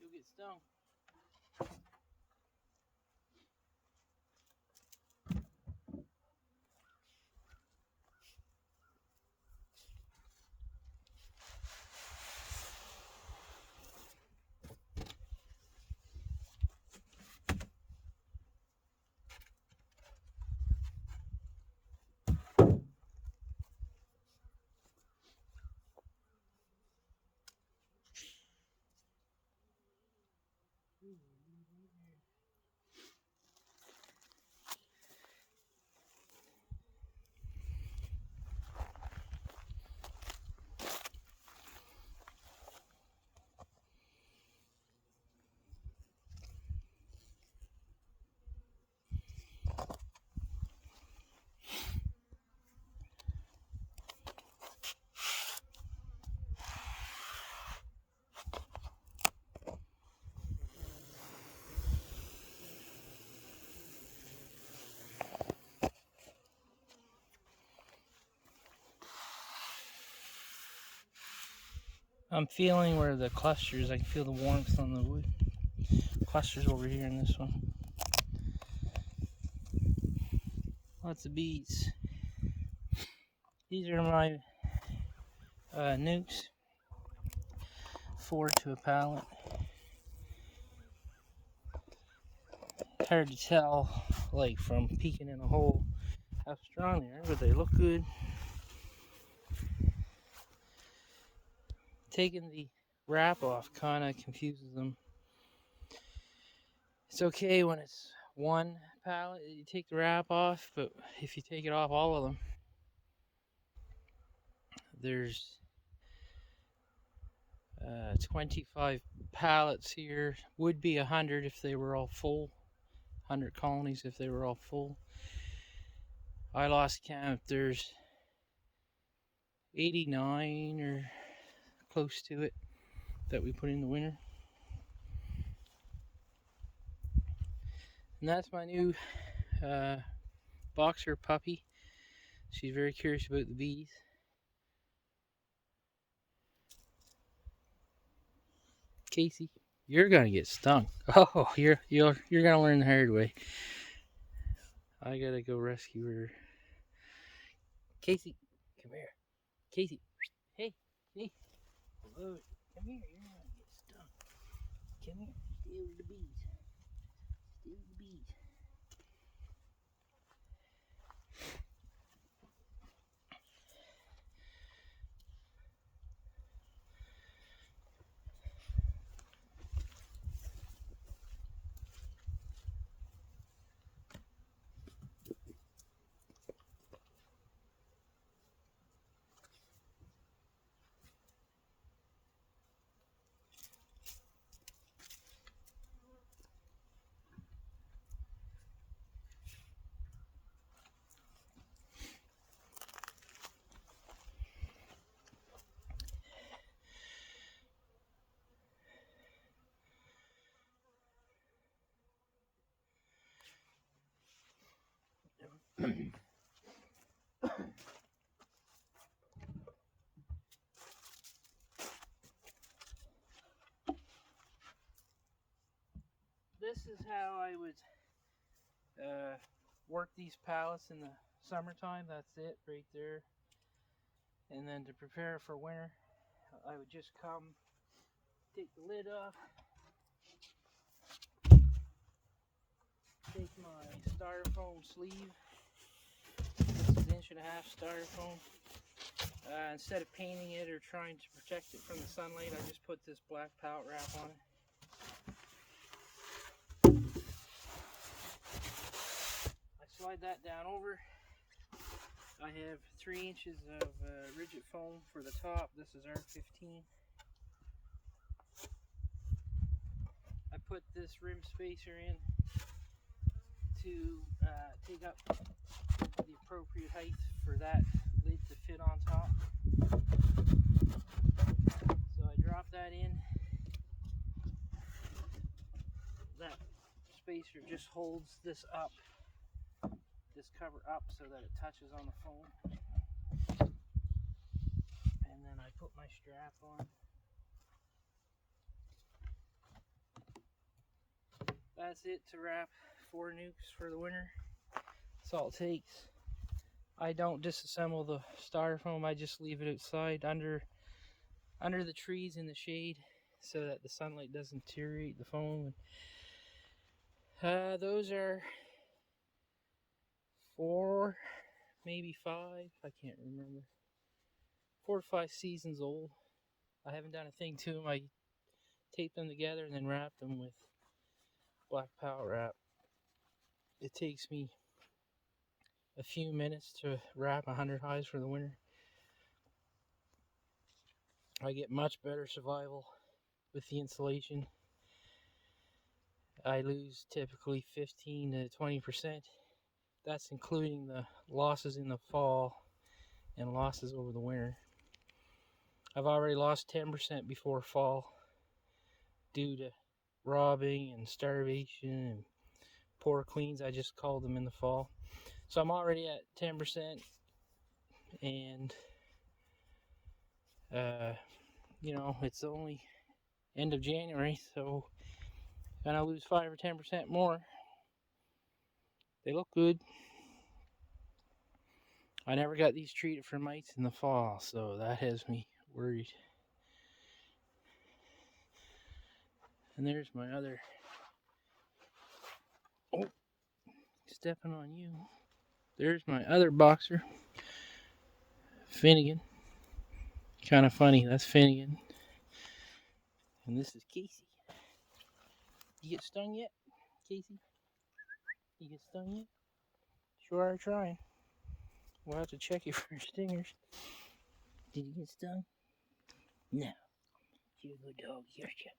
You'll get stung. I'm feeling where the clusters, I can feel the warmth on the wood. Clusters over here in this one. Lots of bees. These are my nucs. 4 to a pallet. Hard to tell, like from peeking in a hole, how strong they are, but they look good. Taking the wrap off kind of confuses them. It's okay when it's one pallet you take the wrap off, but if you take it off all of them, there's 25 pallets here. Would be 100 if they were all full. 100 colonies if they were all full. I lost count. There's 89 or close to it that we put in the winter. And that's my new boxer puppy. She's very curious about the bees. Casey, you're gonna get stung. Oh, you're gonna learn the hard way. I gotta go rescue her. Casey, come here. Casey, hey, hey, hello. Come here. You're gonna get stung. Come here. Stay with the bees. Stay with the bees. This is how I would work these pallets in the summertime. That's it right there. And then to prepare for winter, I would just come, take the lid off, take my styrofoam sleeve. This is 1.5 inch styrofoam. Instead of painting it or trying to protect it from the sunlight, I just put this black pallet wrap on it. I slide that down over. I have 3 inches of rigid foam for the top. This is R15. I put this rim spacer in to take up the appropriate height for that lid to fit on top. So I drop that in. That spacer just holds this up, this cover up, so that it touches on the foam. And then I put my strap on. That's it to wrap 4 nucs for the winter. That's all it takes. I don't disassemble the styrofoam. I just leave it outside under the trees in the shade so that the sunlight doesn't deteriorate the foam. Those are 4, maybe 5. I can't remember. 4 or 5 seasons old. I haven't done a thing to them. I taped them together and then wrapped them with black pallet wrap. It takes me a few minutes to wrap 100 hives for the winter. I get much better survival with the insulation. I lose typically 15 to 20%. That's including the losses in the fall and losses over the winter. I've already lost 10% before fall due to robbing and starvation and poor queens, I just called them in the fall. So I'm already at 10%, and you know, it's only end of January, so I'm gonna lose 5 or 10% more. They look good. I never got these treated for mites in the fall, so that has me worried. And there's my other, oh, stepping on you. There's my other boxer, Finnegan. Kind of funny, that's Finnegan. And this is Casey. You get stung yet, Casey? You get stung yet? Sure are trying. We'll have to check you for stingers. Did you get stung? No. You're a good dog, aren't you?